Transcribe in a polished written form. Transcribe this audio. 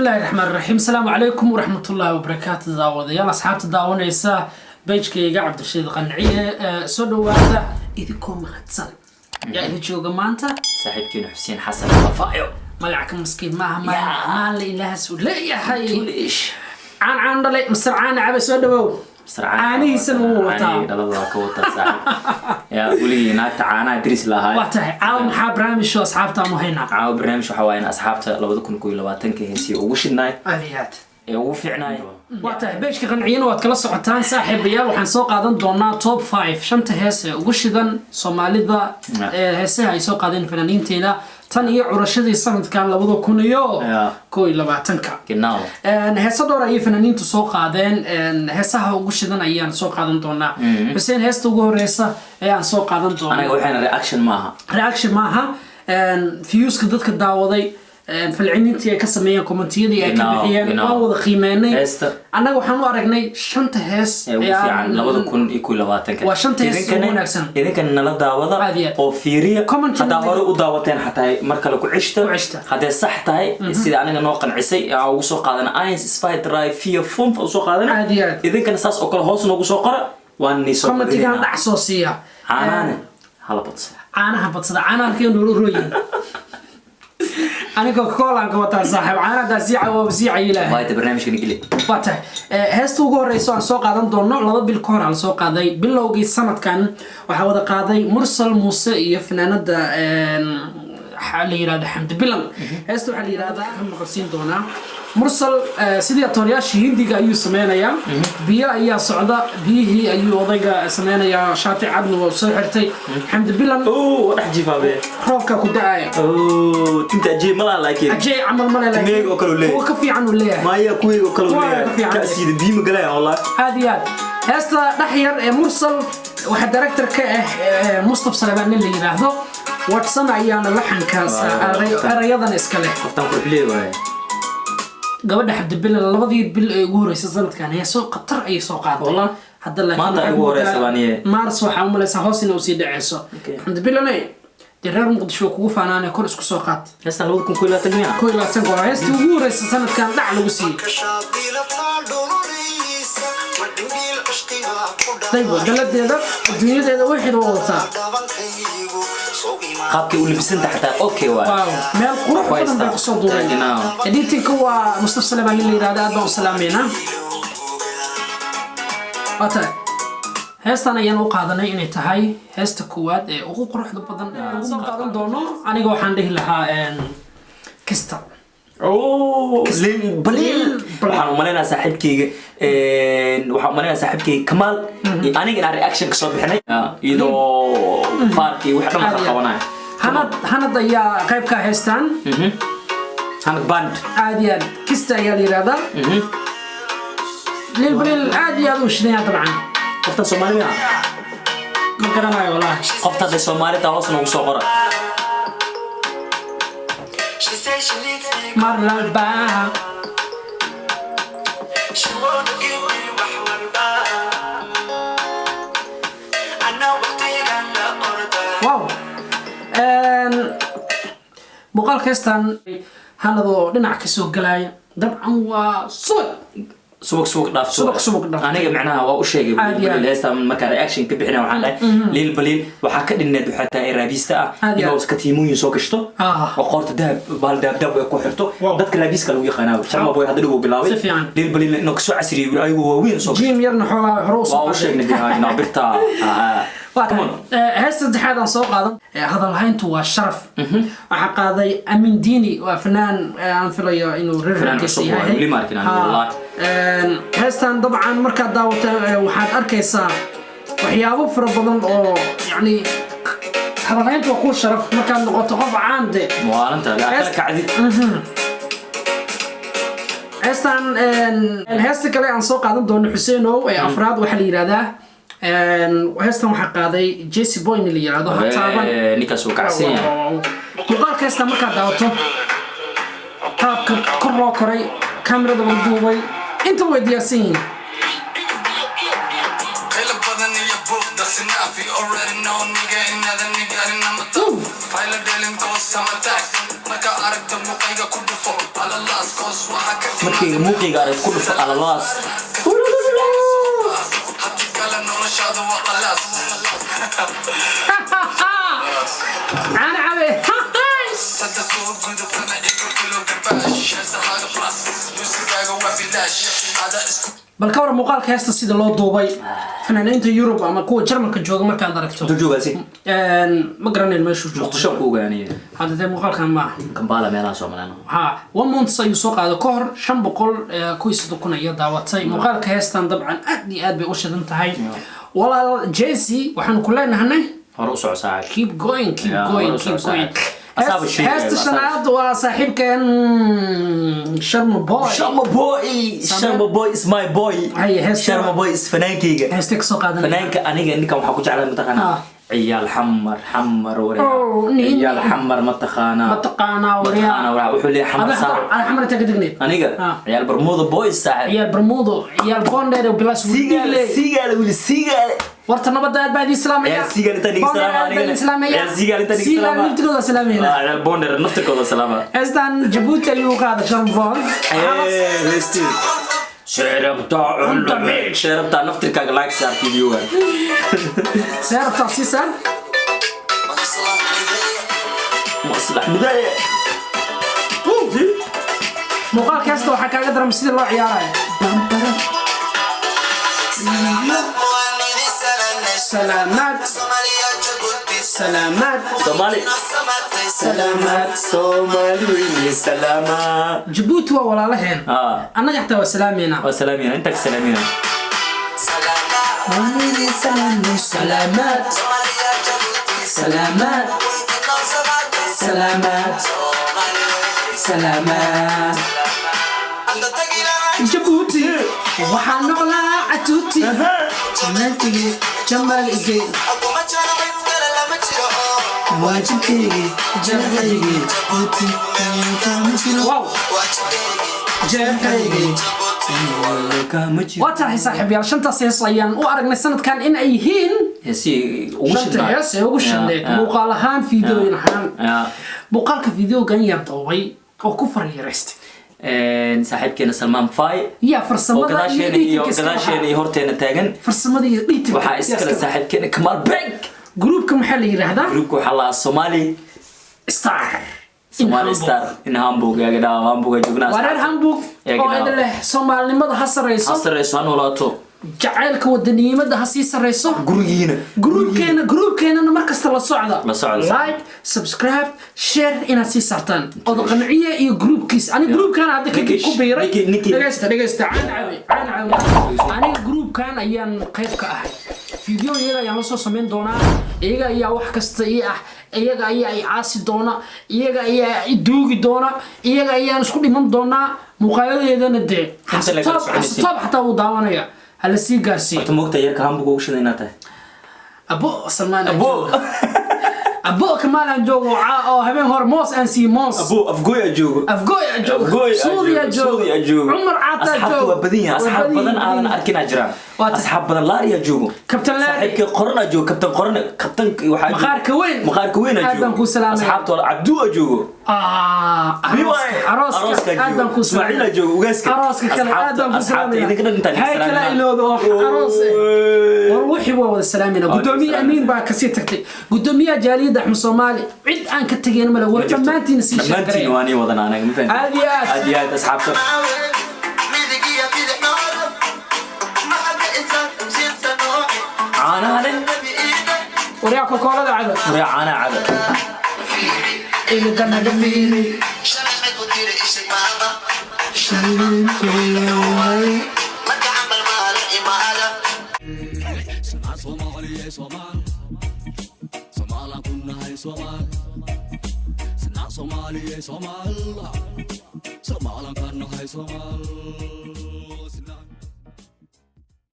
الله الرحمن الرحيم السلام عليكم ورحمة الله وبركاته داود يلا أصحاب تداون إيسا بيجكي قاعد الشيء قنعية سودو هذا إذكم مهتسن يعني تشوف جمانته صاحبكي حسين حسن رفايو ملعك مسكين ما اللي إله سود لا يا حي ليش عن ضلي مسرعان عبي سودو عاني سنو عاني دلالة كوتا صاحب يا قولي ناقت عانا دريس لها واتاه عاون حاب برنامج شو أصحاب تامو هنا عاو برنامج وحوين أصحابته لو بدكم كوي لواتنكي هنسي وش الناي أذيات وفعنا واتاه بيشك قنعين واتكلا سعتان صاحب يا وحن سوق قادن دونا توب 5 شنطة هسه وقشدن سوماليدا هسه هاي سوق قادن فنانين تينا tan iyo curashadii sanadkan 2000 kooy 20ka genau heesa door ay fanaaniintu soo qaadeen heesaha ugu shidan ayaan soo qaadan doonaa Hussein heesta ugu horeysa ayaan soo qaadan doonaa aniga waxaan reaction maaha views ka dadka daawaday falcelintii ay ka sameeyeen commentiyadii ay ka bixiyeen waa wada qiimeynay anaga waxaan u aragnay shanta hees fiican 2020 waa shanta hees oo wanaagsan idinkan nala daawada oo fiiriya hada hore u daawateen xataa marka la ku cishta hada sax tahay sida aniga noo qancisay aan ugu soo qaadana Ice Spy Drive Fear Fun oo soo qaadana idinkan saas oo kale hoos noogu soo qora waan ni soo commentigan dhac soo siiya caanaha badsada halkeen rooyin أنا كوكولا كوتا صاحب أنا دازيع وبزيع إله ما يتبرنامج كنيجلي فته هستو جور رئيسان سوق هذا دورنا لذا بالكور على سوق هذا باللوجي السنة كان وحاول قاضي مرسل موسى فنان دا حالي راد حمد بلن هستو حالي راد هم قصين دونا مرسل سيدي طرياش هندي أيو سمعنا يا بيا أيا صعدة بيه أيو وضيق سمعنا يا شاطئ عدن وسحرتي حمد بلن راح جيفها به روكا كداية تنت أجي ملا لايكين أجي عمل ملا لايكين ميج وكلوا ليه هو كفي عنه ليه ما هي كوي وكلوا ليه كأسيد دي مقلاه والله هذه هسه نحير مرسل واحد دايركتور مصطفى سليمان اللي يراهدو واتسمع أيانا لحن كاس رياضا إسكاله قفتان كله وين قبل حد بال لبضي بالجوري سزلت كان هي سوق قطر أي سوق هذا والله حد الله ما أنت جوري سبانية مارس وحامل لسه وسيد عيسو حد بالله ناي ترى مقدشوا كوفا أنا كل إسكو سوقات هسه لو بدكم كلها تجميع كلها تجمع هسه جوري سنة كان دعلو وسي طيب قلت ده الدنيا ده واحد وغلطة قابك ولبسنت حتى اوكي واو مال قروح بدن بقصو دورين اديتك هو مصطفى سليمان اللي يرادا ادو سلامينا اتا heestan ayaan u qaadanay inay tahay heesta koowaad ee ugu quruxda badan ee soo qaadan doono aniga waxaan dhihi lahaa kista waxaan u maleynayaa saaxiibkayga Kamaal aniga inaan reaction ka soo bixinay iyadoo farqi wax dhan ka qabanay hanad ayaa qayb ka haystaan hanad band caadiyan kista ayaa yiraahdaa lil caadiyan u shidaya طبعا qofta Soomaaliya ma garanayo wallahi qofta Soomaalida hoos noogu soo qora Marlal ba she wanna give me mahwal ba ana waqtigan la orda wow muqal kastan hanado dhinac ka soo galay dabcan waa سوق داف aniga macnaha waa u sheegay leesta marka reaction ka bixina waxaan dhahay leel balil waxa ka dhinneed waxa taa raabista inuu iska tiimooyin soo gashto oo qorta dahab bal dahab ku xirto dadka raabiska lagu yaqaanaa sharma boy hadda uu bilaabay leel balil inuu ka soo casriyo ayuu waaweyn soo jim yarna xogaa horoos waa u sheegnay inuu birta هسه دحادان سو قادن هذا الهينتو waa sharaf waxa qaaday Amin Dini waa fanaan aan filayo inuu reference yahay wali markin wallahi هسه طبعا marka daawata waxaad arkaysaa waxyaabo fara badan oo yani هذا الهينتو ku sharaf marka noqoto qof caan de waalanta la ka cadid هسه kale aan soo qaadan doono Xuseenow ee afraad waxa la yiraahdaa وهستم حقادي جيسي بوي اللي يراهدو هتابن نيكاس وكعسين مقال كاستا marka daawato taabka kor loo koray kamerada wada duubay inta way diyaarsan markii muuqiga ay ku dhufo alalaas أنا عبي bal ka waran muuqaalka heesta sida loo duubay fanaaniinta Yurub ama kuwa Jarmalka jooga markaad aragto joogaasi ma garanayn meeshu joogo muqdisho ku ogaanay hadda muuqaalkan ma Kampala meelaha Soomaaliya ha one month ayuu soo qaaday ka hor 500 kun iyo daawatay muuqaalka heestan dabcan aad iyo aad bay u shidan tahay walaal Jesse waxaan ku leenahay hor u soo saaray keep going هست سنعد وصاحب كان شرم بوي is my boy شرم بوي is فنانكيga هستك سو قادن فنانك aniga waxa ku jeclaa mataqaana عيال حمر وريا عيال حمر متقانا وريا wuxuu leeyahay حمر صار انا حمر تقدقني aniga عيال برمودا بويز صاحب عيال برمودا عيال بوندر بلاس سيغال ورت نبدا بعد اسلاميه يا سيغال انت اسلاميه يا سيغال انت اسلاميه نفتكر اسلاميه لا بوندر نفتكر اسلاميه استان جيبوتي يو قاعد شامبون هستي شربت نفتكر لايك صار فيديو شربت سيسان مصلح مدايه مقال كاستو waxa kaaga daram sida loo ciyaarayo سلامات سلامات صومالي سلامات جيبوتي ولا لهين انا حتى وسلامينا انت سلامينا سلامات سلامات سلامات سلامات جيبوتي وحنقلا عتوتي جمالتي جمالي واجبتي جمالي واو جمالي واتاحي صاحبي عشان تصيصيان وارقنا سنة كان إن أيهين هسي وشلك مقالهان فيديو ينحان مقالك فيديو كان يبطوي أو كفر يرست صاحبكينا سلمان فاي يا فرصة وقداشيني هورتينا تاغن فرصة دي waxaa iskala saaxiibkeena Kamal Bank جروبكم محل يراهدا جروبكم حلا الصومالي ستار Somali Star in Hamburg ya gada Hamburg joogna wareer Hamburg oo idle Soomaalinimada hasareyso noolaato jacaylka wadanimada ha sii sareyso groupkeena markasta la socda like subscribe share ina sii sartaan oo qanciye iyo groupkiis ani groupkan hadda ku biiray dhageysta aan ani groupkan ayaan qayb ka ahay video iyaga ayaan la soo sameyn doonaa iyaga ayaa wax kasta iyaga ayaa ay caasi doona iyaga ayaa ay duugi doona iyaga ayaan isku dhiman doonaa muuqaaladeedana dee stop hatta uu daawanaya هلا سيجارسي أنت موقتها يرك هامبوغ وش اللي ناته أبو سلمان أبو كمان أنجو أو همين هرموس أنسي موس أبو أفقويا جوجو سوريا جوجو عمر عطا أصحاب بدينة أصحاب بدن أنا أركين أجران أصحاب بدن لاريا جوجو كابتن لاري صاحبك قرنا جو كابتن قرنا كابتن وحاج مخار كوين أجو أصحاب طول عبدو أجو عروسك آدم كو إسماعيل أجو وجاسك عروسك كلا آدم كو أصحاب إذا كنا نتاني هاي كلا إلو عروسك وروحي ووضع السلامين قدومي أمين بقى كسيتك قدومي جاليد أحمد صومالي عد أن كتجين ملا ورجمانتي نسيش جمانتي واني وضنا أنا مفهم عاديات أصحاب عانا عليه وريا كوكولا عدد وريا عانا عدد اللي كان جميلي Somali, Somalia, Somalia, Somalia, Somalia.